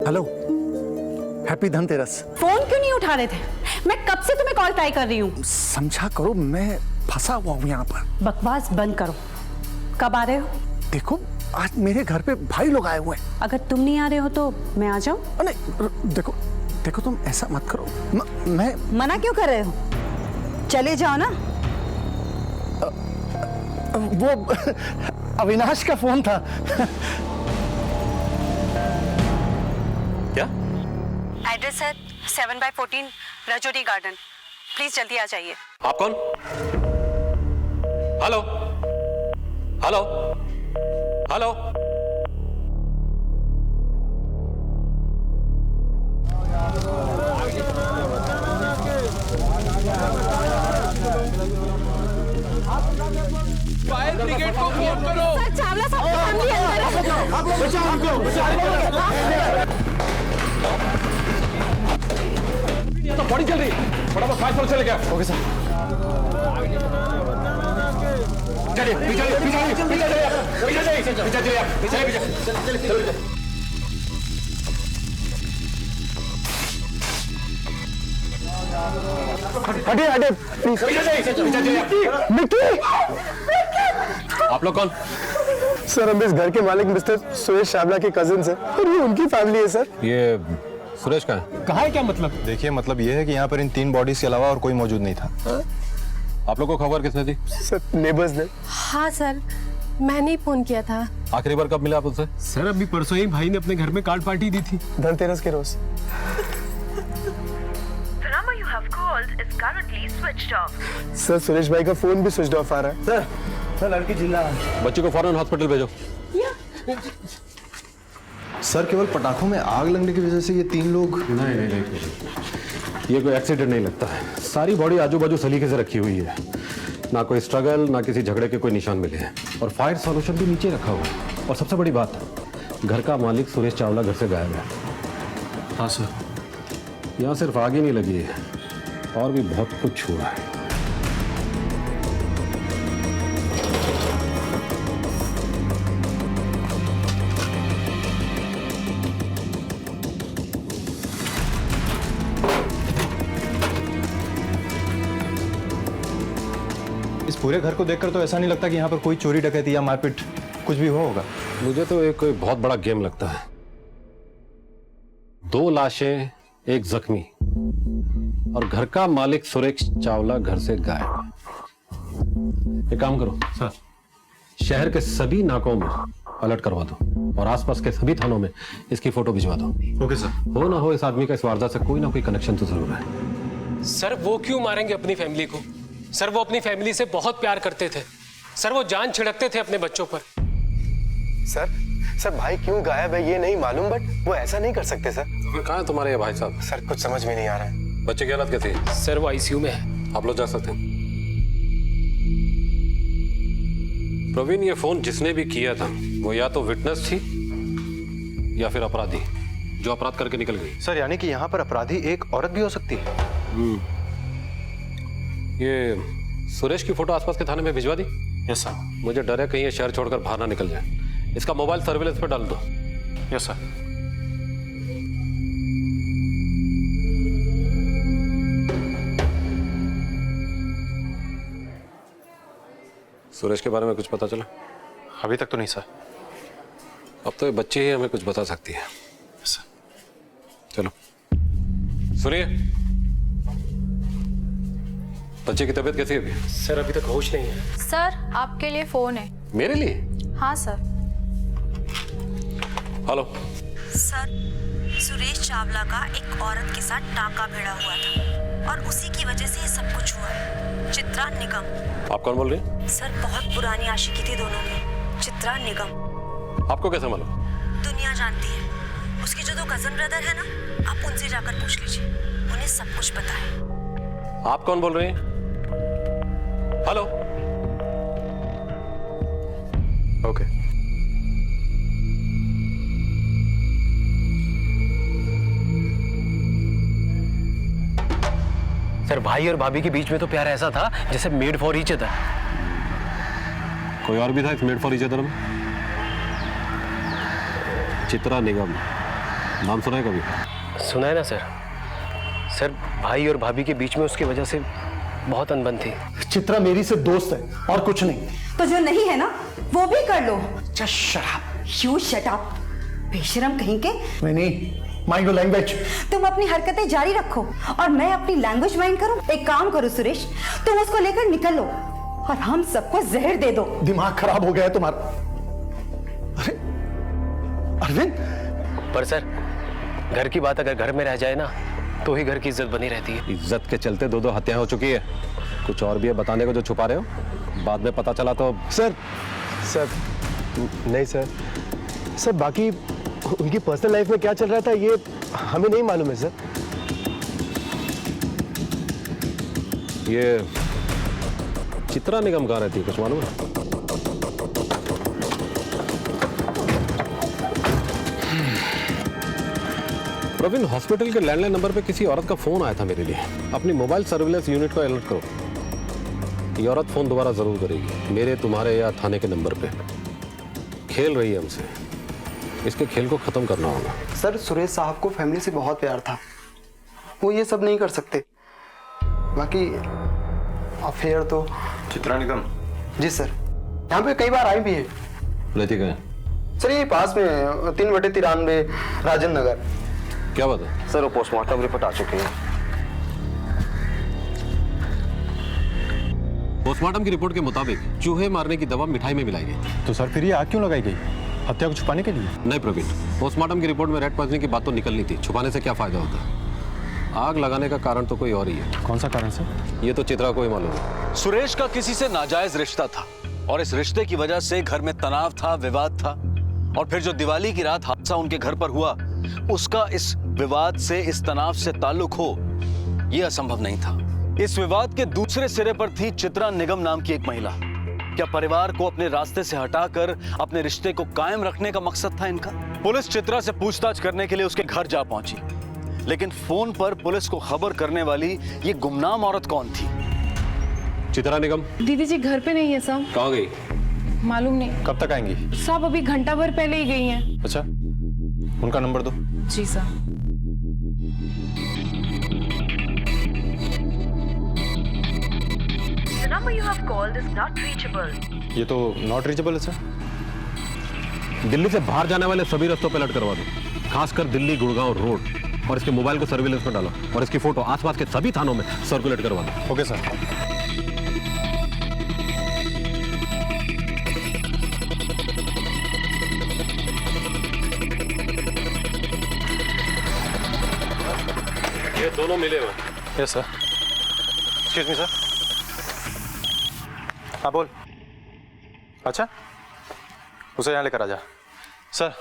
Hello, happy Dhanteras. Phone क्यों नहीं उठा रहे थे? मैं कब से तुम्हें कॉल ट्राई कर रही हूँ। समझा करो, मैं फंसा हुआ हूँ यहाँ पर। बकवास बंद करो। कब आ रहे हो? देखो, आज मेरे घर पे भाई लोग आए हुए हैं। अगर तुम नहीं आ रहे हो तो मैं आ जाऊँ? नहीं, देखो देखो, तुम ऐसा मत करो। मैं मना क्यों कर रहे हो? चले जाओ ना। वो अविनाश का फोन था। क्या? एड्रेस है 7/14 रजौरी गार्डन। प्लीज जल्दी आ जाइए। आप कौन? Hello hello hello. Fire brigade को फोन करो। सर, चावला साहब की फैमिली अंदर है। बचाओ हमको, तो बॉडी चल रही है। फटाफट फायर फोर्स चले गया। Okay sir. चलिए पीछे पीछे पीछे चलिए। हटे हटे प्लीज। मिक्की, आप लोग कौन? सर हम इस घर के मालिक मिस्टर सुरेश चावला के कजिन है और ये उनकी फैमिली है सर। ये सुरेश का है? कहाँ है? क्या मतलब? देखिए, मतलब ये है कि यहाँ पर इन 3 बॉडीज के अलावा और कोई मौजूद नहीं था। आप लोग को खबर किसने दी? सर नेबर्स ने। हाँ सर, मैंने ही फोन किया था। आखिरी बार कब मिला आप उससे? सर अभी परसों ही भाई ने अपने घर में कार्ड पार्टी दी थी। धनतेरस के रोज। सर सुरेश भाई का फोन भी स्विच ऑफ आ रहा है। सर लड़की चिल्ला रहा है। बच्ची को फौरन हॉस्पिटल भेजो। सर केवल पटाखों में आग लगने की वजह से ये 3 लोग। नहीं, ये कोई एक्सीडेंट नहीं लगता है। सारी बॉडी आजू बाजू सलीके से रखी हुई है। ना कोई स्ट्रगल, ना किसी झगड़े के कोई निशान मिले हैं। और फायर सॉल्यूशन भी नीचे रखा हुआ है। और सबसे बड़ी बात, घर का मालिक सुरेश चावला घर से गायब है। हाँ सर। यहाँ सिर्फ आग ही नहीं लगी है, और भी बहुत कुछ हुआ है। इस पूरे घर को देखकर तो ऐसा नहीं लगता कि यहाँ पर कोई चोरी डकैती या मारपीट कुछ भी हुआ होगा। मुझे तो एक कोई बहुत बड़ा गेम लगता है। 2 लाशें, 1 जख्मी, और घर का मालिक सुरेश चावला घर से गायब। एक काम करो सर, शहर के सभी नाकों में अलर्ट करवा दो और आसपास के सभी थानों में इसकी फोटो भिजवा दो। Okay sir. हो ना हो, इस आदमी का इस वारदात से कोई ना कोई कनेक्शन तो जरूर है। सर वो क्यों मारेंगे अपनी फैमिली को? सर वो अपनी फैमिली से बहुत प्यार करते थे। सर वो जान छिड़कते थे अपने बच्चों पर। सर भाई क्यों गायब है ये नहीं मालूम, बट वो ऐसा नहीं कर सकते सर। तो फिर कहाँ है तुम्हारे ये भाई साहब? सर कुछ समझ में नहीं आ रहा है। बच्चे की हालत कैसी है? सर वो आईसीयू में है। आप लोग जा सकते हैं। प्रवीण, ये फोन जिसने भी किया था वो या तो विटनेस थी या फिर अपराधी जो अपराध करके निकल गई। सर यानी कि यहाँ पर अपराधी एक औरत भी हो सकती है। ये सुरेश की फोटो आसपास के थाने में भिजवा दी। Yes sir. मुझे डर है कहीं ये शहर छोड़कर बाहर ना निकल जाए। इसका मोबाइल सर्विलेंस पे डाल दो। Yes sir. सुरेश के बारे में कुछ पता चला? अभी तक तो नहीं सर। अब तो ये बच्ची ही हमें कुछ बता सकती है। सर। चलो सुनिए, बच्चे की तबीयत कैसी है अभी? सर अभी तक होश नहीं है। सर आपके लिए फोन है। मेरे लिए? हाँ sir. Hello sir, Suresh Chawla का एक औरत के साथ टांका भिड़ा हुआ था और उसी की वजह से ये सब कुछ हुआ है। चित्रा निगम। आप कौन बोल रहे हैं? सर बहुत पुरानी आशिकी थी दोनों में। चित्रा निगम। आपको कैसे मालूम? दुनिया जानती है। उसके जो 2 कजन ब्रदर है ना, आप उनसे जाकर पूछ लीजिए, उन्हें सब कुछ पता है। आप कौन बोल रहे हैं? हेलो। ओके। सर भाई और भाभी के बीच में तो प्यार ऐसा था जैसे मेड फॉर ईच अदर। कोई और भी था इस मेड फॉर ईच अदर में? चित्रा निगम, नाम सुना है कभी? सुना है ना सर। सर, भाई और भाभी के बीच में उसकी वजह से बहुत अनबन थी। चित्रा मेरी से दोस्त है और कुछ नहीं। तो जो नहीं है ना वो भी कर लो। Just shut up. You shut up, बेशरम कहीं के। नहीं, माइंड योर लैंग्वेज। तुम अपनी हरकतें जारी रखो और मैं अपनी लैंग्वेज माइंड करूं। एक काम करो सुरेश, तुम उसको लेकर निकलो और हम सबको जहर दे दो। दिमाग खराब हो गया है तुम्हारा। अरे अरविंद, पर सर, घर की बात अगर घर में रह जाए ना तो ही घर की इज्जत बनी रहती है। इज्जत के चलते 2 हत्याएं हो चुकी है। कुछ और भी है बताने को जो छुपा रहे हो? बाद में पता चला तो। सर नहीं सर, बाकी उनकी पर्सनल लाइफ में क्या चल रहा था ये हमें नहीं मालूम है सर। ये चित्रा निगम कहाँ रहती है, कुछ मालूम है? प्रवीण, हॉस्पिटल के लैंडलाइन नंबर पे किसी औरत का फोन आया था मेरे लिए। अपनी मोबाइल सर्विलेंस यूनिट को अलर्ट करो। ये औरत फोन दोबारा जरूर करेगी, मेरे, तुम्हारे या थाने के नंबर पे। खेल रही है हमसे, इसके खेल को खत्म करना होगा। सर, सुरेश साहब को फैमिली से बहुत प्यार था, वो ये सब नहीं कर सकते। बाकी अफेयर तो। चित्रा निगम? जी सर, यहाँ पे कई बार आई भी है। रहती कहाँ? सर ये पास में 3/93 राजन नगर। क्या बात है? सर वो पोस्टमार्टम रिपोर्ट आ चुकी है। पोस्टमार्टम की रिपोर्ट के मुताबिक चूहे मारने की दवा मिठाई में मिलाई गई। तो सर फिर ये आग क्यों लगाई गई? हत्या को छुपाने के लिए? नहीं प्रवीण, पोस्टमार्टम की रिपोर्ट में रेड पॉइजनिंग की बात तो निकलनी थी। छुपाने से क्या फायदा होता? आग लगाने का कारण तो कोई और ही है। कौन सा कारण सर? ये तो चित्रा को ही मालूम है। सुरेश का किसी से नाजायज रिश्ता था और इस रिश्ते की वजह से घर में तनाव था, विवाद था। और फिर जो दिवाली की रात हादसा उनके घर पर हुआ, उसका इस विवाद से, इस तनाव से ताल्लुक हो, यह असंभव नहीं था। इस विवाद के दूसरे सिरे पर थी चित्रा निगम नाम की एक महिला। क्या परिवार को अपने रास्ते से हटाकर अपने रिश्ते को कायम रखने का मकसद था इनका? पुलिस चित्रा से पूछताछ करने के लिए उसके घर जा पहुंची, लेकिन फोन पर पुलिस को खबर करने वाली ये गुमनाम औरत कौन थी? चित्रा निगम दीदी जी घर पे नहीं है साहब। कहाँ गई? मालूम नहीं कब तक आएंगी? साहब, अभी घंटा भर पहले ही गई हैं। अच्छा, उनका नंबर दो। जी साहब। The number you have called is not reachable. ये तो नॉट रीचेबल है सर। दिल्ली से बाहर जाने वाले सभी रास्तों पे अलर्ट करवा दो, खासकर दिल्ली गुड़गांव रोड। और इसके मोबाइल को सर्विलेंस में डालो और इसकी फोटो आसपास के सभी थानों में सर्कुलेट करवा दो। Okay sir. ये दोनों मिले हुए। Yes sir. Excuse me sir. हाँ बोल। अच्छा, उसे यहाँ लेकर आ जा। सर,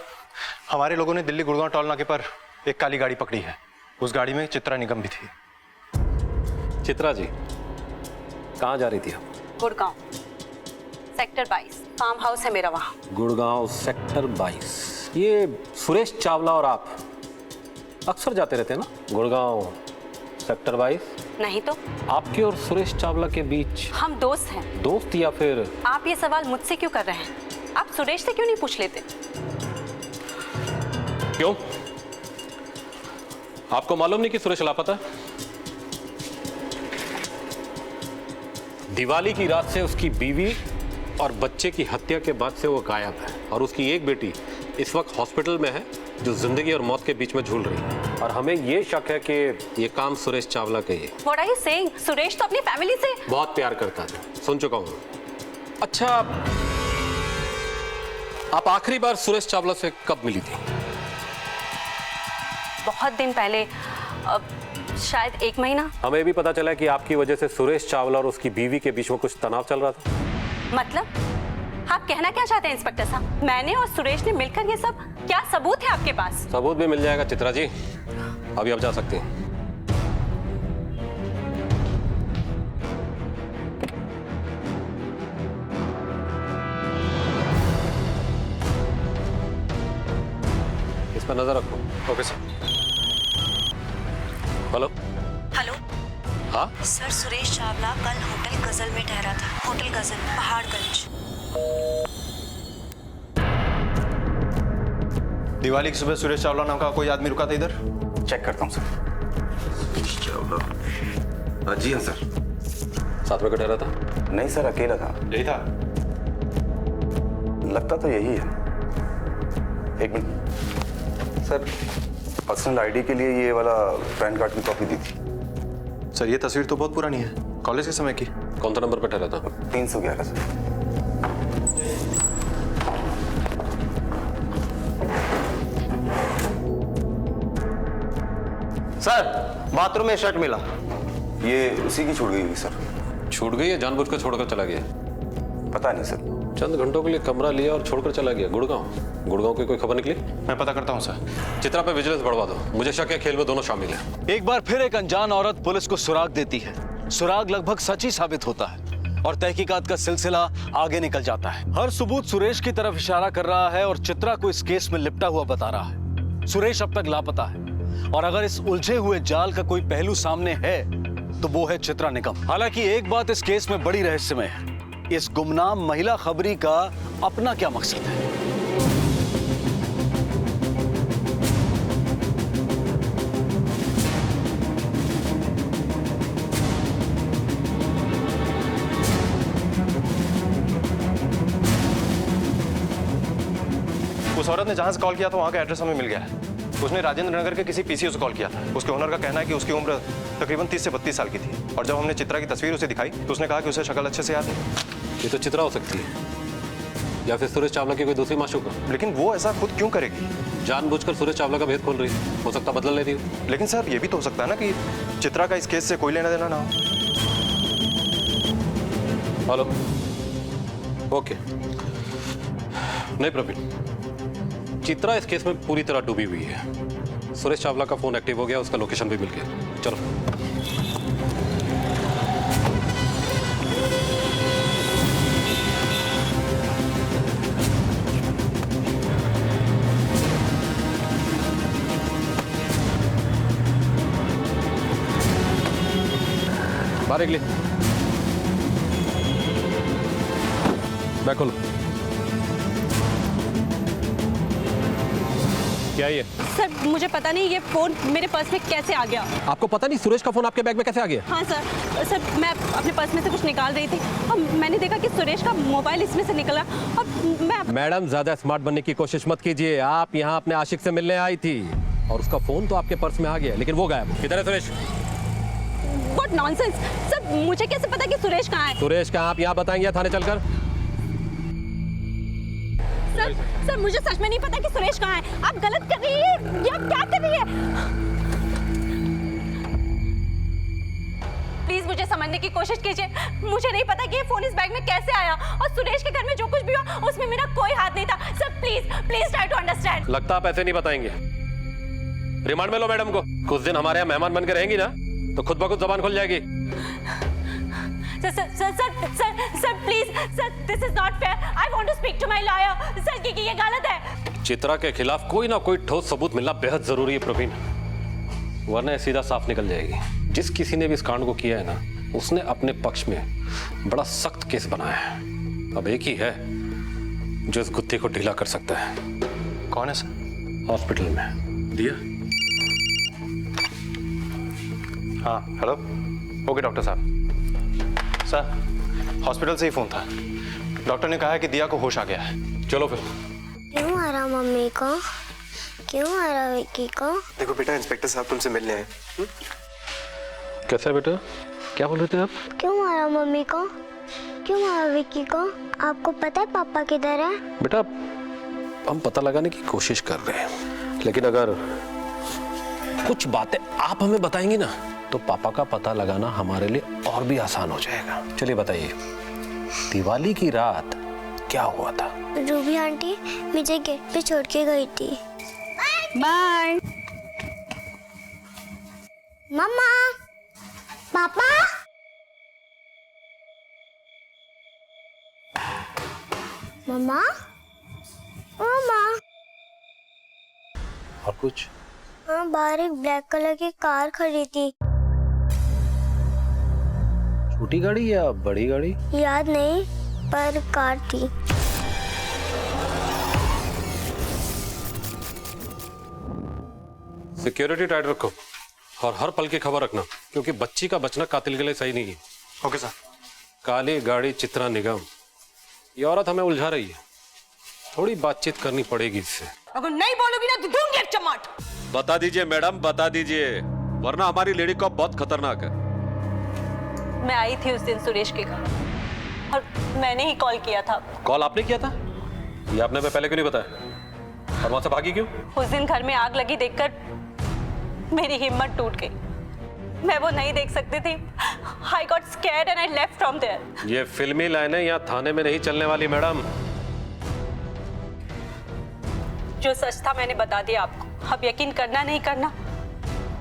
हमारे लोगों ने दिल्ली गुड़गांव टोल नाके पर एक काली गाड़ी पकड़ी है। उस गाड़ी में चित्रा निगम भी थी। चित्रा जी कहाँ जा रही थी आप? गुड़गांव सेक्टर 22 फार्म हाउस है मेरा वहाँ। गुड़गांव सेक्टर 22। ये सुरेश चावला और आप अक्सर जाते रहते हैं ना गुड़गांव सेक्टर 22? नहीं तो। आपके और सुरेश चावला के बीच? हम दोस्त हैं। दोस्त या फिर? आप ये सवाल मुझसे क्यों कर रहे हैं? आप सुरेश से क्यों नहीं पूछ लेते? क्यों? आपको मालूम नहीं कि सुरेश लापता है? दिवाली की रात से उसकी बीवी और बच्चे की हत्या के बाद से वो गायब है और उसकी एक बेटी इस वक्त हॉस्पिटल में है जो जिंदगी और मौत के बीच में झूल रही है। और हमें ये शक है कि ये काम सुरेश चावला का ही है। What are you saying? Suresh तो अपनी फैमिली से बहुत प्यार करता था, सुन चुका हूं। अच्छा, आप आखिरी बार सुरेश चावला से कब मिली थी? बहुत दिन पहले, शायद 1 महीना। हमें भी पता चला कि आपकी वजह से सुरेश चावला और उसकी बीवी के बीच में कुछ तनाव चल रहा था। मतलब आप कहना क्या चाहते हैं इंस्पेक्टर साहब? मैंने और सुरेश ने मिलकर ये सब, क्या सबूत है आपके पास? सबूत भी मिल जाएगा चित्रा जी, अभी आप जा सकते हैं। इस पर नजर रखो। Okay sir. हेलो। हेलो हाँ सर, सुरेश चावला कल होटल गजल में ठहरा था। होटल गजल, पहाड़गंज। दिवाली की सुबह सुरेश चावला नाम का कोई आदमी रुका था इधर? चेक करता हूँ सर। जी हाँ सर। साथ में ठहरा था? नहीं सर, अकेला था। यही था? लगता तो यही है। एक मिनट सर, पर्सनल आईडी के लिए ये वाला पैन कार्ड की कॉपी दी थी। सर ये तस्वीर तो बहुत पुरानी है, कॉलेज के समय की। कौन सा नंबर पे ठहरा था? 311 सर। सर बाथरूम में शर्ट मिला। ये उसी की छूट गई हुई सर। छूट गई है? जानबूझकर छोड़कर चला गया? पता नहीं सर। चंद घंटों के लिए कमरा लिया और छोड़कर चला गया। गुड़गांव की कोई खबर निकली? मैं पता करता हूँ सर। चित्रा पे विजिलेंस बढ़वा दो, मुझे शक है खेल में दोनों शामिल हैं। एक बार फिर एक अनजान औरत पुलिस को सुराग देती है। सुराग लगभग सच ही साबित होता है और तहकीकात का सिलसिला आगे निकल जाता है। हर सबूत सुरेश की तरफ इशारा कर रहा है और चित्रा को इस केस में लिपटा हुआ बता रहा है। सुरेश अब तक लापता है और अगर इस उलझे हुए जाल का कोई पहलू सामने है तो वो है चित्रा निगम। हालांकि एक बात इस केस में बड़ी रहस्यमय है, इस गुमनाम महिला खबरी का अपना क्या मकसद है। उस औरत ने जहां से कॉल किया था वहां का एड्रेस हमें मिल गया है। उसने राजेंद्र नगर के किसी पीसीओ से कॉल किया था। उसके ओनर का कहना है कि उसकी उम्र तकरीबन 30 से 32 साल की थी और जब हमने चित्रा की तस्वीर उसे दिखाई तो उसने कहा कि उसे शक्ल अच्छे से याद है। ये तो चित्रा हो सकती है या फिर सुरेश चावला की कोई दूसरी माशूका। लेकिन वो ऐसा खुद क्यों करेगी? जानबूझकर सुरेश चावला का भेद खोल रही है, हो सकता बदला ले रही हो। लेकिन सर ये भी तो हो सकता है ना कि चित्रा का इस केस से कोई लेना देना ना हो। Hello, okay. नहीं प्रवीण, चित्रा इस केस में पूरी तरह डूबी हुई है। सुरेश चावला का फोन एक्टिव हो गया, उसका लोकेशन भी मिल गया। चलो बाहर निकलिए। बैग खोलो। क्या ये? सर मुझे पता नहीं ये फोन मेरे पर्स में कैसे आ गया। आपको पता नहीं सुरेश का फोन आपके बैग में कैसे आ गया? हाँ सर मैं अपने पर्स में से कुछ निकाल रही थी और मैंने देखा कि सुरेश का मोबाइल इसमें से निकला और मैं। मैडम ज्यादा स्मार्ट बनने की कोशिश मत कीजिए। आप यहाँ अपने आशिक से मिलने आई थी और उसका फोन तो आपके पर्स में आ गया, लेकिन वो गायब। किधर है सुरेश? What nonsense! सर मुझे कैसे पता कि सुरेश कहाँ है? सुरेश कहाँ आप यहाँ बताएंगे थाने चलकर? सर मुझे सच में नहीं पता कि सुरेश कहाँ है। आप गलत कर रही है या क्या कर रही है? प्लीज मुझे समझने की कोशिश कीजिए। मुझे नहीं पता कि ये फोन इस बैग में कैसे आया और सुरेश के घर में जो कुछ भी हुआ उसमें मेरा कोई हाथ नहीं था। Sir please try to understand. लगता आप ऐसे नहीं बताएंगे। रिमांड में लो मैडम को। कुछ दिन हमारे यहाँ मेहमान बनकर रहेंगी ना तो खुद ब खुद जबान खुल जाएगी। Sir please sir, this is not fair. I want to speak to my lawyer. Sir ये गलत है। चित्रा के खिलाफ कोई ना कोई ठोस सबूत मिलना बेहद जरूरी है प्रवीण, वरना सीधा साफ निकल जाएगी। जिस किसी ने भी इस कांड को किया है ना, उसने अपने पक्ष में बड़ा सख्त केस बनाया है। अब एक ही है जो इस गुत्थी को ढीला कर सकता है। कौन है सर? हॉस्पिटल में दिया। हाँ हेलो, ओके डॉक्टर साहब। सर हॉस्पिटल से ही फोन था। डॉक्टर ने कहा है कि दिया को होश आ गया है। चलो फिर। क्यों आ रहा मम्मी को? क्यों आ रहा विक्की को? देखो बेटा, इंस्पेक्टर साहब तुमसे मिलने आए। कैसा है बेटा? क्या बोल रहे थे आप? क्यों आ रहा मम्मी को? क्यों आ रहा विक्की को? आपको पता है पापा किधर है? बेटा हम पता लगाने की कोशिश कर रहे हैं, लेकिन अगर कुछ बातें आप हमें बताएंगी ना तो पापा का पता लगाना हमारे लिए और भी आसान हो जाएगा। चलिए बताइए, दिवाली की रात क्या हुआ था? रूबी आंटी मुझे गेट पे छोड़ के गई थी। बाय। मम्मा, पापा। मम्मा, मम्मा। और कुछ? हाँ, बाहर एक ब्लैक कलर की कार खड़ी थी। छोटी गाड़ी या बड़ी गाड़ी? याद नहीं, पर कार थी। सिक्योरिटी टाइट रखो और हर पल की खबर रखना, क्योंकि बच्ची का बचना कातिल के लिए सही नहीं है। Okay sir. काली गाड़ी चित्रा निगम, ये औरत हमें उलझा रही है, थोड़ी बातचीत करनी पड़ेगी इससे। अगर नहीं बोलोगी ना तो दूंगी एक चमाट। बता दीजिए मैडम, बता दीजिए, वरना हमारी लेडी कॉप बहुत खतरनाक है। मैं आई थी उस दिन सुरेश के घर और मैंने ही कॉल किया था। कॉल आपने किया था? ये आपने पहले क्यों नहीं बताया? और वहां से भागी क्यों? उस दिन घर में आग लगी देखकर मेरी हिम्मत टूट गई। मैं वो नहीं देख सकती थी। I got scared and I left from there. ये फिल्मी लाइनें यहाँ थाने में नहीं चलने वाली मैडम। जो सच था मैंने बता दिया आपको। अब यकीन करना नहीं करना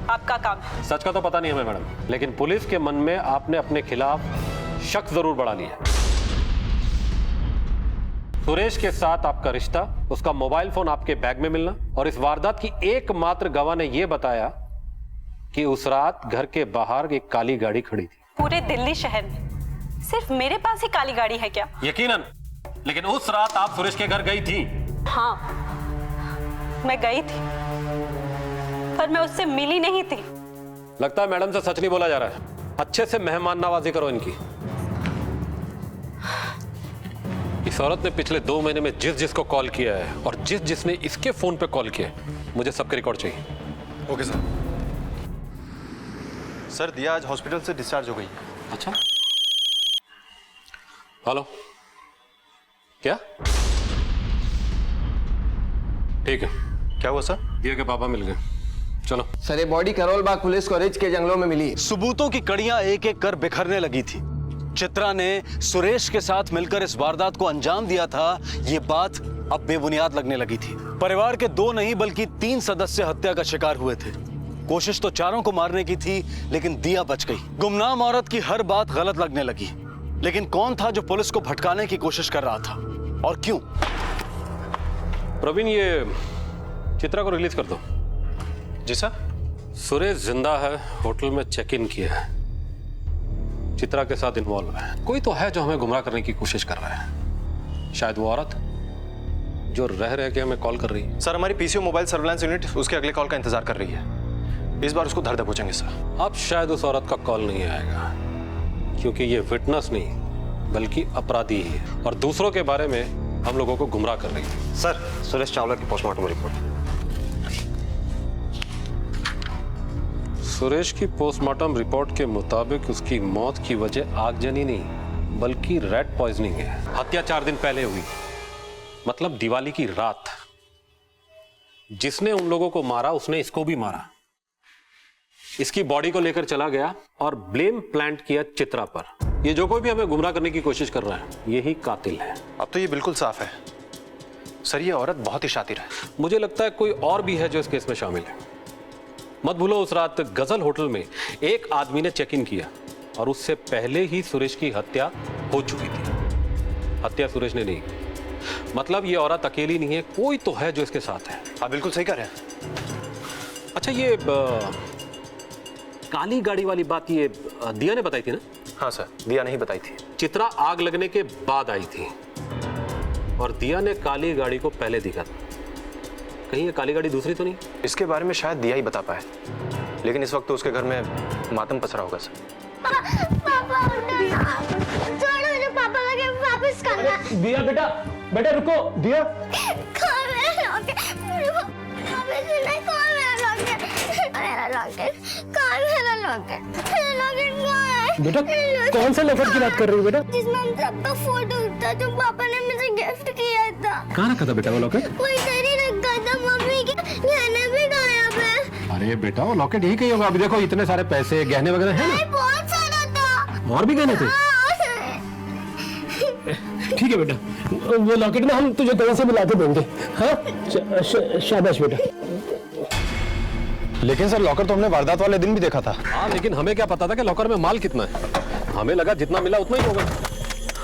आपका काम है। सच का तो पता नहीं हमें मैडम, लेकिन पुलिस के मन में आपने अपने खिलाफ शक जरूर बढ़ा लिया। सुरेश के साथ आपका रिश्ता, उसका मोबाइल फोन आपके बैग में मिलना और इस वारदात की एकमात्र गवाह ने यह बताया कि उस रात घर के बाहर एक काली गाड़ी खड़ी थी। पूरे दिल्ली शहर में सिर्फ मेरे पास ही काली गाड़ी है क्या? यकीनन, लेकिन उस रात आप सुरेश के घर गई थी। हाँ, मैं गई थी, पर मैं उससे मिली नहीं थी। लगता है मैडम से सच नहीं बोला जा रहा है। अच्छे से मेहमान नवाजी करो इनकी। इस औरत ने पिछले 2 महीने में जिस जिसको कॉल किया है और जिस जिसने इसके फोन पे कॉल किया है, मुझे सबके रिकॉर्ड चाहिए। Okay sir. सर, दिया आज हॉस्पिटल से डिस्चार्ज हो गई है। अच्छा, हेलो, क्या? ठीक है। क्या हुआ सर? दिया के पापा मिल गए। चलो सर, ये बॉडी करोल बाग पुलिस को रिच के जंगलों में मिली। सबूतों की कड़ियां एक एक कर बिखरने लगी थी। चित्रा ने सुरेश के साथ मिलकर इस वारदात को अंजाम दिया था, ये बात अब बेबुनियाद लगने लगी थी। परिवार के 2 नहीं बल्कि 3 सदस्य हत्या का शिकार हुए थे। कोशिश तो चारों को मारने की थी, लेकिन दिया बच गई। गुमनाम औरत की हर बात गलत लगने लगी, लेकिन कौन था जो पुलिस को भटकाने की कोशिश कर रहा था और क्यों? प्रवीण, ये चित्रा को रिलीज कर दो। जी सर। सुरेश जिंदा है, होटल में चेक इन किया है, चित्रा के साथ इन्वॉल्व है। कोई तो है जो हमें गुमराह करने की कोशिश कर रहा है। शायद वो औरत जो रह रह के हमें कॉल कर रही है। सर, हमारी पीसीओ मोबाइल सर्विलांस यूनिट उसके अगले कॉल का इंतजार कर रही है। इस बार उसको धर दबोचेंगे सर। अब शायद उस औरत का कॉल नहीं आएगा, क्योंकि ये विटनेस नहीं बल्कि अपराधी है और दूसरों के बारे में हम लोगों को गुमराह कर रही है। सर, सुरेश चावला की पोस्टमार्टम रिपोर्ट। सुरेश की पोस्टमार्टम रिपोर्ट के मुताबिक उसकी मौत की वजह आगजनी नहीं बल्कि रेड पॉइजनिंग है। हत्या 4 दिन पहले हुई, मतलब दिवाली की रात। जिसने उन लोगों को मारा उसने इसको भी मारा। इसकी बॉडी को लेकर चला गया और ब्लेम प्लांट किया चित्रा पर। ये जो कोई भी हमें गुमराह करने की कोशिश कर रहा है, यही कातिल है। अब तो ये बिल्कुल साफ है सर, ये औरत बहुत ही शातिर है। मुझे लगता है कोई और भी है जो इस केस में शामिल है। मत भूलो, उस रात गजल होटल में एक आदमी ने चेक इन किया और उससे पहले ही सुरेश की हत्या हो चुकी थी। हत्या सुरेश ने नहीं, मतलब ये औरत अकेली नहीं है, कोई तो है जो इसके साथ है। आप बिल्कुल सही कह रहे हैं। अच्छा, ये काली गाड़ी वाली बात ये दिया ने बताई थी ना? हाँ सर, दिया नहीं बताई थी। चित्रा आग लगने के बाद आई थी और दिया ने काली गाड़ी को पहले देखा था। कहीं ये काली गाड़ी दूसरी तो नहीं? इसके बारे में शायद दिया ही बता पाए, लेकिन इस वक्त तो उसके घर में मातम पसरा होगा सर। पापा छोड़ो मुझे, पापा लगे वापस करना। दिया बेटा, बेटा रुको। दिया कौन मेरा लॉकेट? वापस नहीं, कौन मेरा लॉकेट? मेरा लॉकेट कौन? मेरा लॉकेट, मेरा लॉकेट कौन है? बेटा, कौन सा लॉकेट की बात कर रही हो बेटा? जिसमें हम सबका फोटो था, जो पापा ने मुझे गिफ्ट किया था। कहाँ रखा था बेटा वो लॉकेट? कोई इधर ही रखा था, मम्मी के गहने भी गायब है। अरे बेटा, वो लॉकेट यही कहीं होगा। अभी देखो, इतने सारे पैसे गहने वगैरह हैं ना। बहुत सारा था। और भी गहने थे? ठीक है बेटा, वो लॉकेट ना हम तुझे कहीं से मिला के देंगे। हाँ, शाबाश बेटा। लेकिन सर, लॉकर तो हमने वारदात वाले दिन भी देखा था। हाँ, लेकिन हमें क्या पता था कि लॉकर में माल कितना है? हमें लगा जितना मिला उतना ही होगा।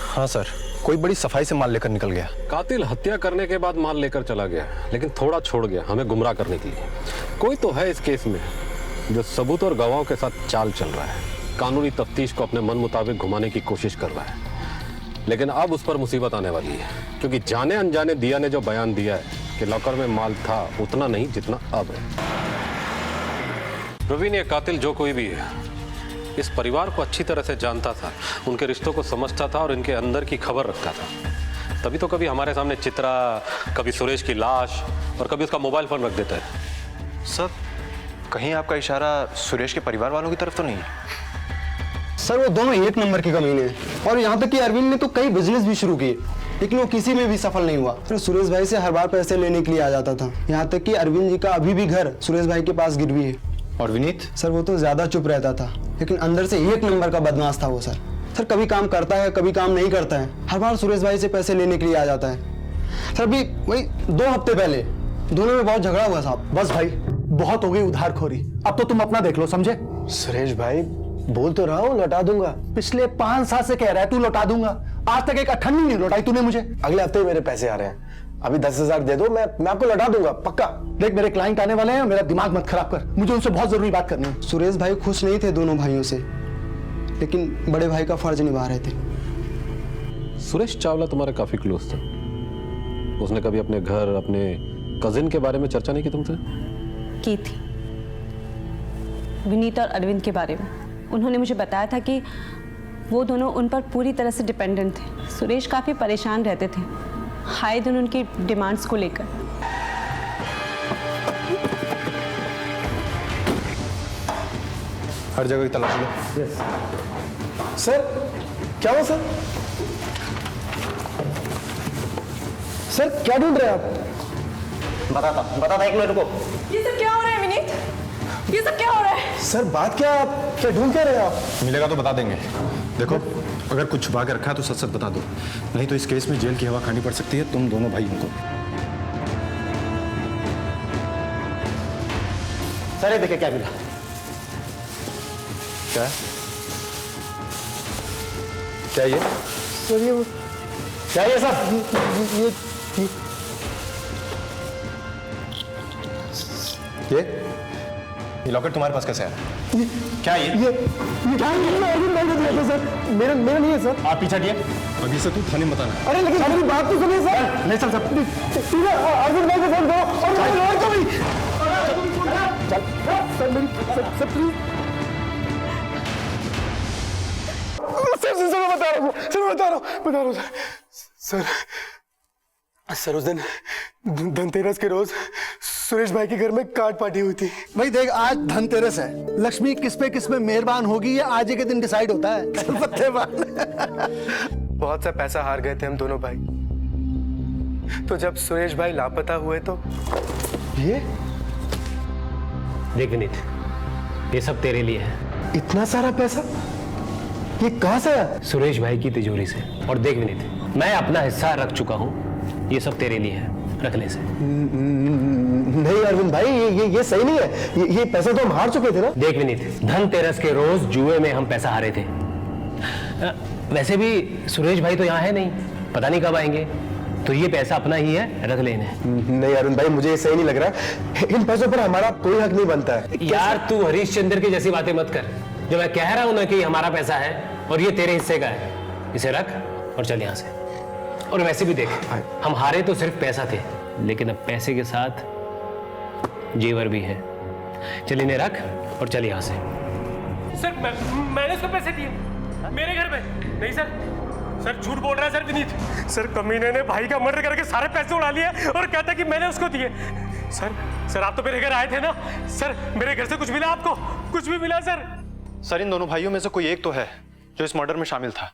हाँ सर, कोई बड़ी सफाई से माल लेकर निकल गया। कातिल हत्या करने के बाद माल लेकर चला गया, लेकिन थोड़ा छोड़ गया हमें गुमराह करने के लिए। कोई तो है इस केस में जो सबूत और गवाहों के साथ चाल चल रहा है, कानूनी तफ्तीश को अपने मन मुताबिक घुमाने की कोशिश कर रहा है। लेकिन अब उस पर मुसीबत आने वाली है, क्योंकि जाने अनजाने दिया ने जो बयान दिया है कि लॉकर में माल था उतना नहीं जितना अब है। प्रवीण, ये कातिल जो कोई भी है इस परिवार को अच्छी तरह से जानता था, उनके रिश्तों को समझता था और इनके अंदर की खबर रखता था। तभी तो कभी हमारे सामने चित्रा, कभी सुरेश की लाश और कभी उसका मोबाइल फोन रख देता है। सर, कहीं आपका इशारा सुरेश के परिवार वालों की तरफ तो नहीं है? सर वो दोनों एक नंबर के कमीने हैं और यहाँ तक कि अरविंद ने तो कई बिजनेस भी शुरू किए, लेकिन वो किसी में भी सफल नहीं हुआ। फिर सुरेश भाई से हर बार पैसे लेने के लिए आ जाता था। यहाँ तक कि अरविंद जी का अभी भी घर सुरेश भाई के पास गिरवी है। और विनीत? सर वो तो ज्यादा चुप रहता था, लेकिन अंदर से एक नंबर का बदमाश था वो। सर कभी काम करता है, कभी काम नहीं करता है। हर बार सुरेश भाई से पैसे लेने के लिए आ जाता है। सर अभी वही 2 हफ्ते पहले दोनों में बहुत झगड़ा हुआ साहब। बस भाई, बहुत हो गई उधारखोरी, अब तो तुम अपना देख लो, समझे? सुरेश भाई, बोल तो रहा हूँ लौटा दूंगा। पिछले 5 साल से कह रहा है तू लौटा दूंगा, आज तक एक अठन्नी नहीं लौटाई तूने मुझे। अगले हफ्ते मेरे पैसे आ रहे हैं, अभी 10,000 दे दो, मैं आपको लौटा दूंगा पक्का। देख मेरे क्लाइंट आने वाले हैं, मेरा दिमाग मत खराब कर, मुझे उनसे बहुत जरूरी बात करनी है। सुरेश भाई खुश नहीं थे दोनों भाइयों से, लेकिन बड़े भाई का फर्ज निभा रहे थे। सुरेश चावला तुम्हारा काफी क्लोज था, उसने कभी अपने घर, अपने कजिन के बारे में चर्चा नहीं की तुमसे? की थी, विनीत और अरविंद के बारे में। उन्होंने मुझे बताया था कि वो दोनों उन पर पूरी तरह से डिपेंडेंट थे। सुरेश काफी परेशान रहते थे आए दिन उनकी डिमांड्स को लेकर। हर जगह की तलाश लो। सर क्या हुआ सर? सर क्या ढूंढ रहे हैं आप? बताता 1 मिनट रुको। ये सब क्या हो रहा है विनीत? ये सब क्या हो रहा है? सर बात क्या, आप क्या ढूंढ क्या रहे हैं आप? मिलेगा तो बता देंगे। देखो, अगर कुछ छुपा के रखा है तो सच सच बता दो, नहीं तो इस केस में जेल की हवा खानी पड़ सकती है तुम दोनों भाइयों को। सर ये देखिए क्या मिला। क्या? क्या ये? सर ये क्या ये सब? ये लॉकेट तुम्हारे पास कैसे आया? क्या ये? सर मेरा नहीं है सर। आप पीछा किए, अभी से तू थाने में बताना। अरे लेकिन मेरी बात तो सुनिए सर। नहीं चल सब अरविंद भाई को फोन करो और कभी सर मेरी सर प्लीज सर बता रहा हूँ सर उस दिन धनतेरस के रोज सुरेश भाई के घर में कार्ड पार्टी हुई थी। भाई देख, आज धनतेरस है, लक्ष्मी किस पे मेहरबान होगी ये आज ही के दिन डिसाइड होता है। पत्ते बहुत सा पैसा हार गए थे हम दोनों भाई, तो जब सुरेश भाई लापता हुए तो ये देख विनीत, ये सब तेरे लिए है। इतना सारा पैसा ये कहां से आया? सुरेश भाई की तिजोरी से। और देख विनीत, मैं अपना हिस्सा रख चुका हूँ, ये सब तेरे लिए है, रख ले से। नहीं अरविंद भाई, ये सही नहीं है। ये पैसा तो हम हार चुके थे ना। देख विनीत, धनतेरस के रोज जुए में हम पैसा हारे थे। वैसे भी सुरेश भाई तो यहाँ है नहीं, पता नहीं कब आएंगे, तो ये पैसा अपना ही है, रख लेने। नहीं अरविंद भाई, मुझे ये सही नहीं लग रहा। इन पैसों पर हमारा कोई हक नहीं बनता है। यार तू हरीशचंद्र की जैसी बातें मत कर। जो मैं कह रहा हूं ना कि हमारा पैसा है और ये तेरे हिस्से का है, इसे रख और चल यहां से। और वैसे भी देख, हम हारे तो सिर्फ पैसा थे, लेकिन अब पैसे के साथ जेवर भी है। चल इन्हें रख और चल यहां से। सर मैंने उसको पैसे दिए मेरे घर में। नहीं सर झूठ बोल रहा है सर विनीत। सर कमीने ने भाई का मर्डर करके सारे पैसे उड़ा लिए और कहता है कि मैंने उसको दिए। सर आप तो मेरे घर आए थे ना सर, मेरे घर से कुछ मिला आपको? कुछ भी मिला सर? सर इन दोनों भाइयों में से कोई एक तो है जो इस मर्डर में शामिल था।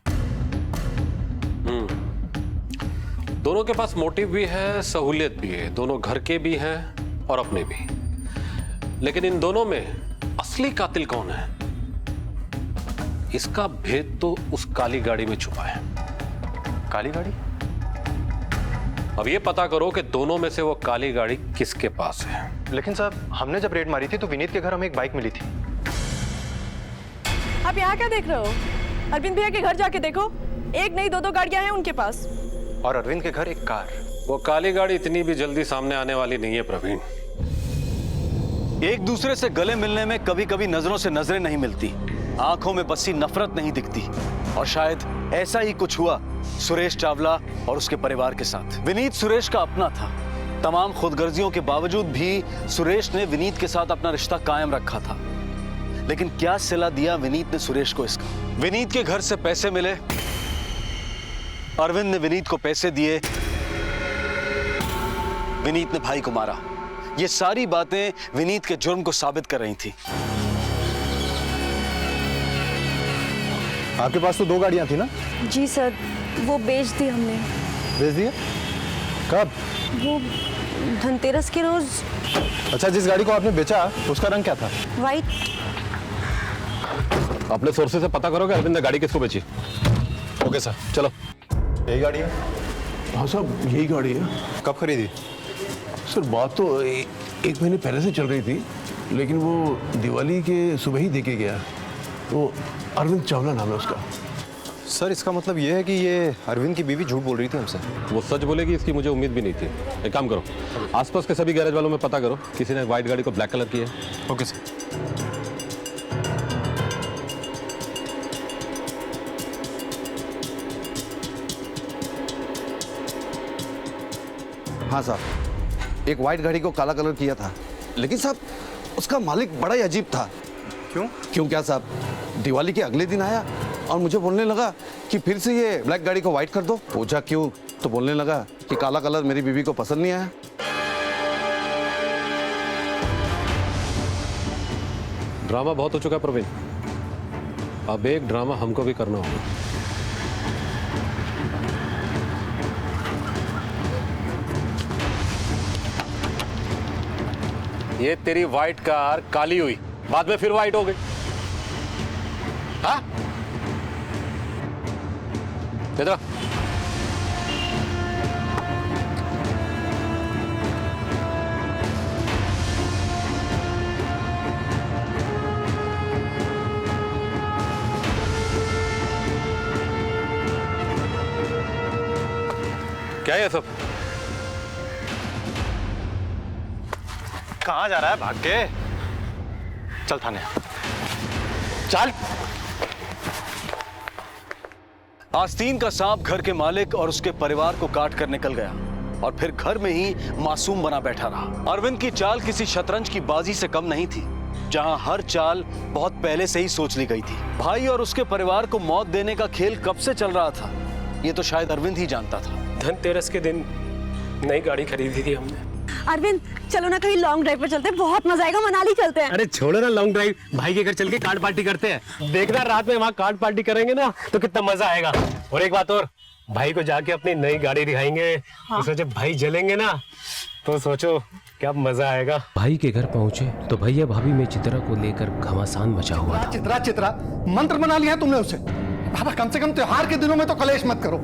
दोनों के पास मोटिव भी है, सहूलियत भी है, दोनों घर के भी हैं और अपने भी। लेकिन इन दोनों में असली कातिल कौन है, इसका भेद तो उस काली गाड़ी में छुपा है। काली गाड़ी? अब ये पता करो कि दोनों में से वो काली गाड़ी किसके पास है। लेकिन साहब, हमने जब रेड मारी थी तो विनीत के घर हमें एक बाइक मिली थी। आप यहाँ क्या देख रहे हो? अरविंद भैया के घर जाके देखो, एक नहीं 2 गाड़ियां हैं उनके पास। और अरविंद के घर एक कार। वो काली गाड़ी इतनी भी जल्दी सामने आने वाली नहीं है प्रवीण। एक दूसरे से गले मिलने में कभी कभी नजरों से नजरें नहीं मिलती, आंखों में बसी नफरत नहीं दिखती। और शायद ऐसा ही कुछ हुआ सुरेश चावला और उसके परिवार के साथ। विनीत सुरेश का अपना था, तमाम खुदगर्जियों के बावजूद भी सुरेश ने विनीत के साथ अपना रिश्ता कायम रखा था। लेकिन क्या सिला दिया विनीत ने सुरेश को इसका? विनीत के घर से पैसे मिले, अरविंद ने विनीत को पैसे दिए, विनीत ने भाई को मारा। ये सारी बातें विनीत के जुर्म को साबित कर रही थी। आपके पास तो 2 गाड़ियां थी ना? जी सर, वो बेच दी हमने। बेच दिए? कब? वो धनतेरस के रोज। अच्छा, जिस गाड़ी को आपने बेचा उसका रंग क्या था? वाइट। अपने सोर्सेज से पता करो कि अरविंद ने गाड़ी किसको बेची। Okay sir. चलो। यही गाड़ी है? हाँ साहब, यही गाड़ी है। कब खरीदी? सर बात तो 1 महीने पहले से चल रही थी, लेकिन वो दिवाली के सुबह ही देके गया। वो अरविंद चावला नाम है उसका। सर इसका मतलब ये है कि ये अरविंद की बीवी झूठ बोल रही थी हमसे। वो सच बोलेगी इसकी मुझे उम्मीद भी नहीं थी। एक काम करो, आसपास के सभी गैरेज वालों में पता करो किसी ने व्हाइट गाड़ी को ब्लैक कलर की है। Okay sir. हाँ साहब, एक वाइट गाड़ी को काला कलर किया था, लेकिन साहब उसका मालिक बड़ा ही अजीब था। क्यों क्या साहब, दिवाली के अगले दिन आया और मुझे बोलने लगा कि फिर से ये ब्लैक गाड़ी को वाइट कर दो। पूछा क्यों, तो बोलने लगा कि काला कलर मेरी बीवी को पसंद नहीं आया। ड्रामा बहुत हो चुका है प्रवीण, अब एक ड्रामा हमको भी करना होगा। ये तेरी व्हाइट कार काली हुई, बाद में फिर व्हाइट हो गई। हाँ? इधर क्या है ये सब? कहाँ जा रहा है भाग के? चल थाने। चल। आस्तीन का सांप घर के मालिक और उसके परिवार को काट कर निकल गया और फिर घर में ही मासूम बना बैठा रहा। अरविंद की चाल किसी शतरंज की बाजी से कम नहीं थी, जहां हर चाल बहुत पहले से ही सोच ली गई थी। भाई और उसके परिवार को मौत देने का खेल कब से चल रहा था, ये तो शायद अरविंद ही जानता था। धनतेरस के दिन नई गाड़ी खरीदी थी हमने। अरविंद चलो ना कहीं लॉन्ग ड्राइव पर चलते हैं, बहुत मजा आएगा। मनाली चलते हैं। अरे छोड़ो ना लॉन्ग ड्राइव, भाई के घर चल के कार्ड पार्टी करते हैं। देखना रात में वहाँ कार्ड पार्टी करेंगे ना तो कितना मजा आएगा। और एक बात और, भाई को जाके अपनी नई गाड़ी दिखाएंगे। हाँ। तो जब भाई जलेंगे ना तो सोचो क्या मजा आएगा। भाई के घर पहुंचे तो भैया भाभी में चित्रा को लेकर घमासान मचा हुआ था। चित्रा मंत्र बना लिया तुमने उसे। बाबा कम से कम त्योहार के दिनों में तो कलेश मत करो।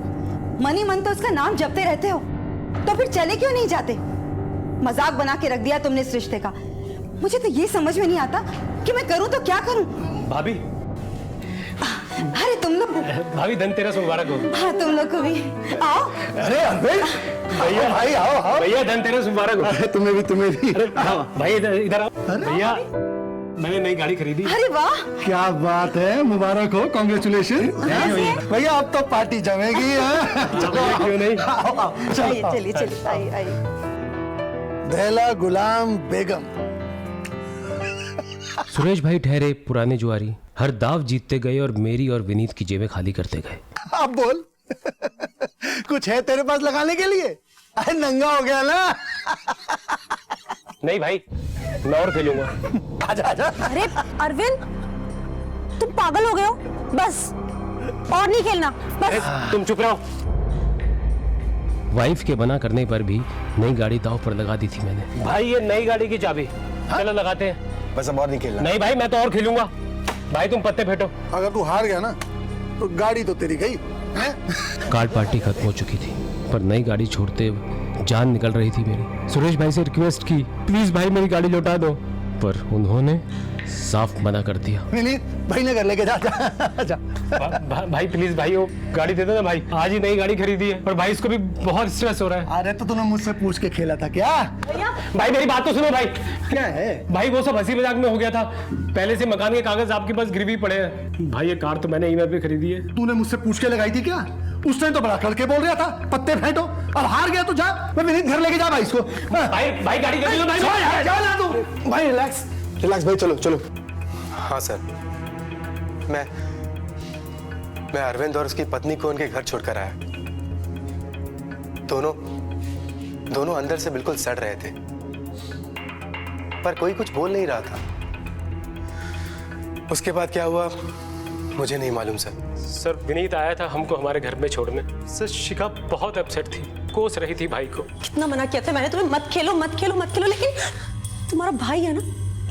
मनी मन तो उसका नाम जपते रहते हो, तो फिर चले क्यों नहीं जाते? मजाक बना के रख दिया तुमने इस रिश्ते का। मुझे तो ये समझ में नहीं आता कि मैं करूं तो क्या करूं। भाभी। अरे तुम लोग। भाभी धनतेरस मुबारक हो। हाँ तुम लोग को भी। आओ। अरे अरविंद भैया भाई आओ। भैया धनतेरस मुबारक हो। तुम्हें भी। भाई इधर आओ। भैया मैंने नई गाड़ी खरीदी। अरे वाह क्या बात है, मुबारक हो, कॉन्ग्रेचुलेशन। भैया अब तो पार्टी जमेगी। क्यों नहीं? चलिए आइए। दहला गुलाम बेगम। सुरेश भाई ठहरे पुराने जुआरी, हर दाव जीतते गए और मेरी और विनीत की जेबें खाली करते गए। अब बोल कुछ है तेरे पास लगाने के लिए? अरे नंगा हो गया ना। नहीं भाई, मैं और खेलूंगा। आजा। अरे अरविंद तुम पागल हो गए हो, बस और नहीं खेलना बस। तुम चुप रहो। वाइफ के मना करने पर भी नई गाड़ी दांव पर लगा दी थी मैंने। भाई ये नई गाड़ी की चाबी। चलो लगाते हैं। बस अब और नहीं खेलना। नहीं भाई मैं तो और खेलूंगा। भाई तुम पत्ते फेंटो। अगर तू हार गया ना तो गाड़ी तो तेरी गई है? कार्ड पार्टी खत्म हो चुकी थी, पर नई गाड़ी छोड़ते जान निकल रही थी मेरी। सुरेश भाई से रिक्वेस्ट की, प्लीज भाई मेरी गाड़ी लौटा दो, पर उन्होंने साफ मना कर दिया। नहीं भाई ने कर लेके जा। भाई प्लीज भाई वो गाड़ी दे दो ना भाई, आज ही नई गाड़ी खरीदी है और भाई इसको भी बहुत स्ट्रेस हो रहा है। अरे तो तूने मुझसे पूछ के खेला था क्या? भाई मेरी बात तो सुनो भाई। क्या है भाई? वो सब हंसी मजाक में हो गया था, पहले से मकान के कागज आपके पास गिरवी पड़े हैं। भाई ये कार तो मैंने ईएमआई पे खरीदी है। तूने मुझसे पूछ के लगाई थी क्या? उसने तो बड़ा करके बोल रहा था पत्ते फेंटो, अब हार गया तो जा, मैं विनीत घर लेके जा भाई इसको। भाई गाड़ी जल्दी लो भाई। जा ना तू भाई, रिलैक्स रिलैक्स भाई, चलो चलो। हाँ सर, मैं अरविंद और उसकी पत्नी को उनके घर छोड़कर आया। दोनों अंदर से बिल्कुल सड़ रहे थे, पर कोई कुछ बोल नहीं रहा था। उसके बाद क्या हुआ मुझे नहीं मालूम सर। सर विनीत आया था हमको हमारे घर में छोड़ने। सर शिखा बहुत अपसेट थी, कोस रही थी भाई को। कितना मना किया था मैंने तुम्हें, मत खेलो मत खेलो मत खेलो, लेकिन तुम्हारा भाई है ना,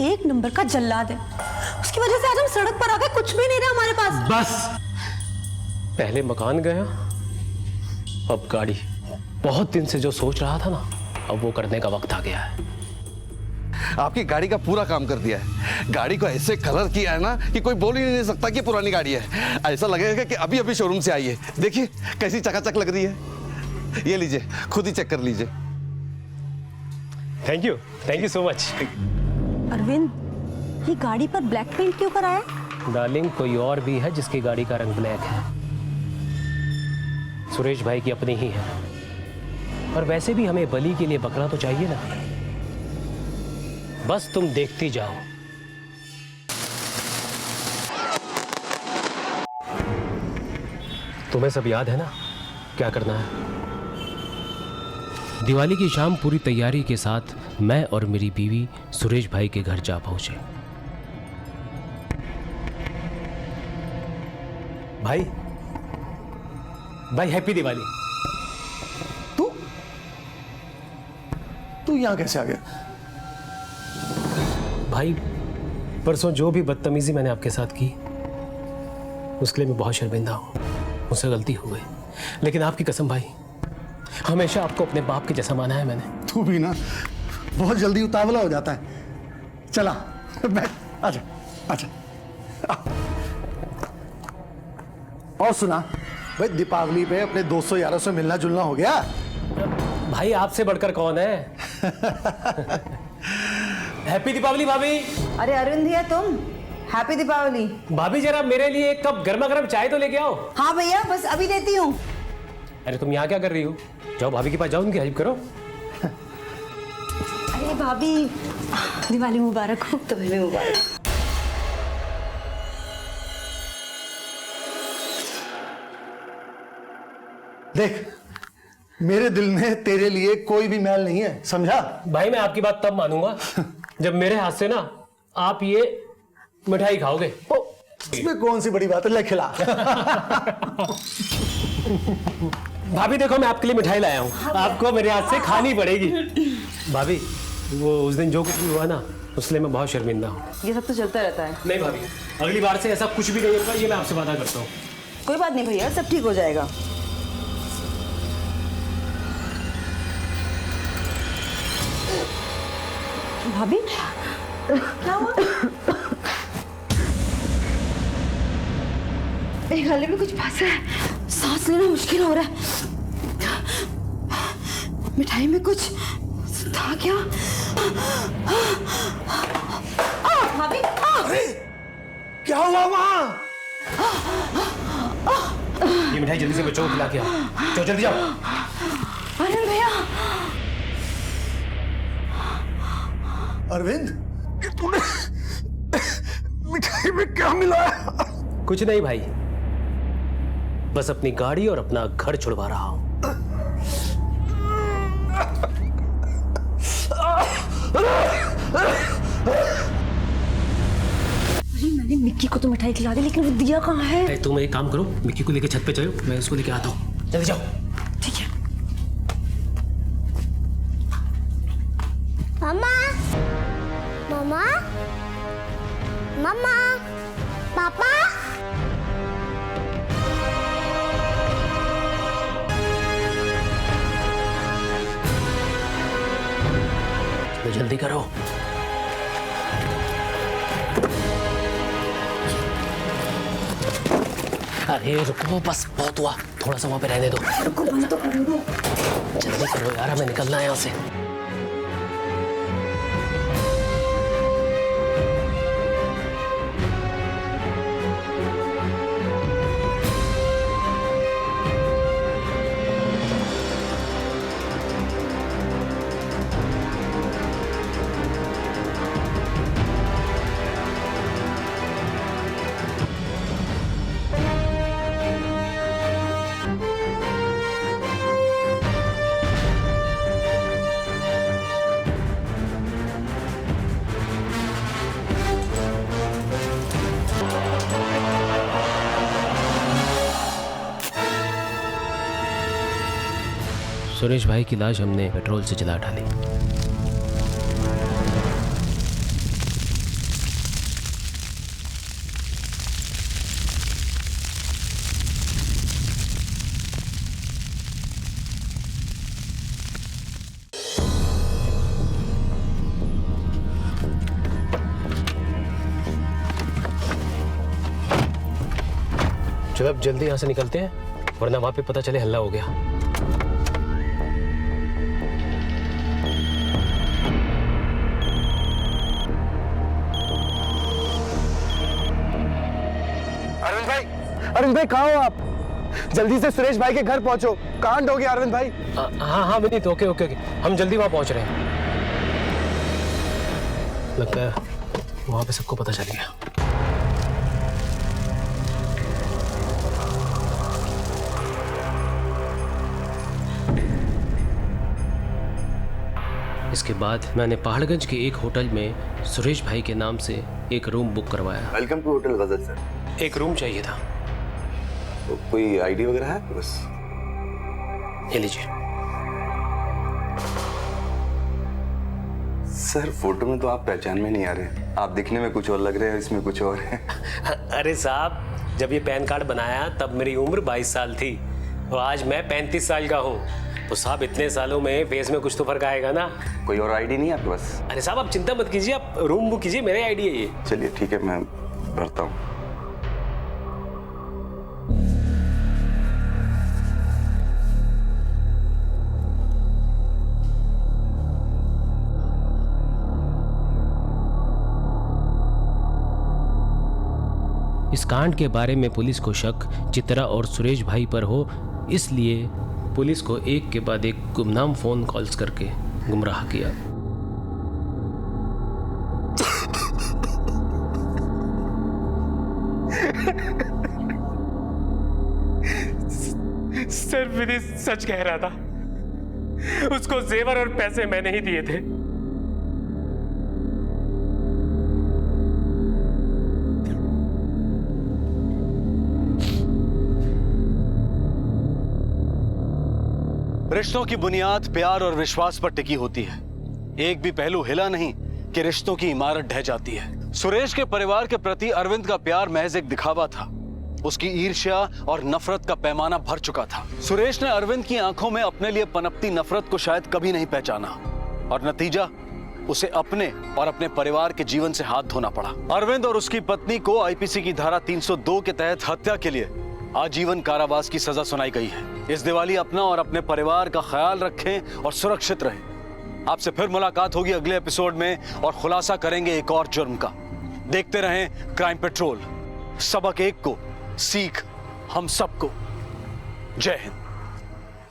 एक नंबर का जल्लाद है। उसकी वजह से आज हम सड़क पर आ गए, कुछ भी नहीं रहा हमारे पास। बस पहले मकान गया, अब गाड़ी। बहुत दिन से जो सोच रहा था ना, अब वो करने का वक्त आ गया है। आपकी गाड़ी का पूरा काम कर दिया है। गाड़ी को ऐसे कलर किया है ना कि कोई बोल ही नहीं सकता कि पुरानी गाड़ी है। ऐसा लगेगा कि अभी अभी शोरूम से आई है। देखिए कैसी चकाचक लग रही है। ये लीजिए, खुद ही चेक कर लीजिए। Thank you so much. Arvind, ये गाड़ी पर ब्लैक पेंट क्यों कराया? डार्लिंग, कोई और भी है जिसकी गाड़ी का रंग ब्लैक है। सुरेश भाई की अपनी ही है। और वैसे भी हमें बलि के लिए बकरा तो चाहिए ना। बस तुम देखती जाओ। तुम्हें सब याद है ना क्या करना है? दिवाली की शाम पूरी तैयारी के साथ मैं और मेरी बीवी सुरेश भाई के घर जा पहुंचे। भाई हैप्पी दिवाली। तू यहाँ कैसे आ गया? भाई परसों जो भी बदतमीजी मैंने आपके साथ की, उसके लिए मैं बहुत शर्मिंदा हूं। मुझसे गलती हो गई, लेकिन आपकी कसम भाई, हमेशा आपको अपने बाप के जैसा माना है मैंने। तू भी ना बहुत जल्दी उतावला हो जाता है। चला बैठ, आजा आजा। और सुना भाई, दीपावली पे अपने दोस्तों यारों से मिलना जुलना हो गया? भाई आपसे बढ़कर कौन है? हैप्पी दीपावली भाभी। अरे अरविंद भैया, तुम हैप्पी दीपावली। भाभी जरा मेरे लिए एक कप गर्मा गर्म चाय तो लेके आओ। हाँ भैया, बस अभी देती हूँ। अरे तुम यहाँ क्या कर रही हो? जाओ भाभी के पास जाओ, उनकी हेल्प करो। अरे भाभी, दिवाली मुबारक हो। तुम्हें भी मुबारक। देख, मेरे दिल में तेरे लिए कोई भी मैल नहीं है, समझा? भाई मैं आपकी बात तब मानूंगा जब मेरे हाथ से ना आप ये मिठाई खाओगे। इसमें कौन सी बड़ी बात है, ले खिला। भाभी देखो, मैं आपके लिए मिठाई लाया हूँ, आपको मेरे हाथ से खानी पड़ेगी। भाभी वो उस दिन जो कुछ भी हुआ ना, उसलिए मैं बहुत शर्मिंदा हूँ। ये सब तो चलता रहता है। नहीं भाभी, अगली बार से ऐसा कुछ भी नहीं होगा, ये मैं आपसे वादा करता हूँ। कोई बात नहीं भैया, सब ठीक हो जाएगा। भाभी क्या हुआ? मेरे गले में कुछ फंसा है, सांस लेना मुश्किल हो रहा है। मिठाई में कुछ था क्या? भाभी, अरे क्या हुआ वहां? ये मिठाई जल्दी से बच्चों को खिला के आओ। चलो जल्दी जाओ। अरे भैया। अरविंद, तूने मिठाई में क्या मिलाया? कुछ नहीं भाई, बस अपनी गाड़ी और अपना घर छुड़वा रहा हूं। अरे मैंने मिक्की को तो मिठाई खिला दी, लेकिन वो दिया कहाँ है? तुम एक काम करो, मिक्की को लेके छत पे चलो, मैं उसको लेके आता हूँ। जल्दी जाओ। ठीक है। मामा, मामा, मामा, पापा। तो जल्दी करो। अरे रुको, बस बहुत हुआ, थोड़ा सा वहां पे रहने दो। रुको, बंद तो करो। जल्दी करो यार, हमें निकलना है यहाँ से। सुरेश भाई की लाश हमने पेट्रोल से जला डाली। चलो अब जल्दी यहाँ से निकलते हैं, वरना वहां पे पता चले हल्ला हो गया। अरविंद भाई कहाँ हो आप? जल्दी से सुरेश भाई के घर पहुंचो, कांड हो गया अरविंद भाई। हाँ विनीत, ओके ओके ओके, हम जल्दी वहां पहुंच रहे हैं। लगता है वहां पे सबको पता चल गया। इसके बाद मैंने पहाड़गंज के एक होटल में सुरेश भाई के नाम से एक रूम बुक करवाया। वेलकम टू होटल गजल सर। एक रूम चाहिए था। तो कोई आईडी वगैरह है? बस ये लीजिए। सर फोटो में तो आप पहचान में नहीं आ रहे, आप दिखने में कुछ और लग रहे हैं, इसमें कुछ और है। अरे साहब, जब ये पैन कार्ड बनाया तब मेरी उम्र 22 साल थी और आज मैं 35 साल का हूँ। तो साहब इतने सालों में फेस में कुछ तो फर्क आएगा ना। कोई और आईडी नहीं है आपके पास? अरे साहब आप चिंता मत कीजिए, आप रूम बुक कीजिए, मेरे आईडी है ये। चलिए ठीक है, मैं भरता हूँ। इस कांड के बारे में पुलिस को शक चित्रा और सुरेश भाई पर हो, इसलिए पुलिस को एक के बाद एक गुमनाम फोन कॉल्स करके गुमराह किया। सर विनीत सच कह रहा था, उसको जेवर और पैसे मैंने ही दिए थे। रिश्तों की बुनियाद प्यार और विश्वास पर टिकी होती है। एक भी पहलू हिला नहीं कि रिश्तों की इमारत ढह जाती है। सुरेश के परिवार के प्रति अरविंद का प्यार महज एक दिखावा था। उसकी ईर्ष्या और नफरत का पैमाना भर चुका था। सुरेश ने अरविंद की आंखों में अपने लिए पनपती नफरत को शायद कभी नहीं पहचाना और नतीजा उसे अपने और अपने परिवार के जीवन से हाथ धोना पड़ा। अरविंद और उसकी पत्नी को आईपीसी की धारा 302 के तहत हत्या के लिए आजीवन कारावास की सजा सुनाई गई है। इस दिवाली अपना और अपने परिवार का ख्याल रखें और सुरक्षित रहें। आपसे फिर मुलाकात होगी अगले एपिसोड में और खुलासा करेंगे एक और जुर्म का। देखते रहें क्राइम पेट्रोल। सबक एक को, सीख हम सबको। जय हिंद।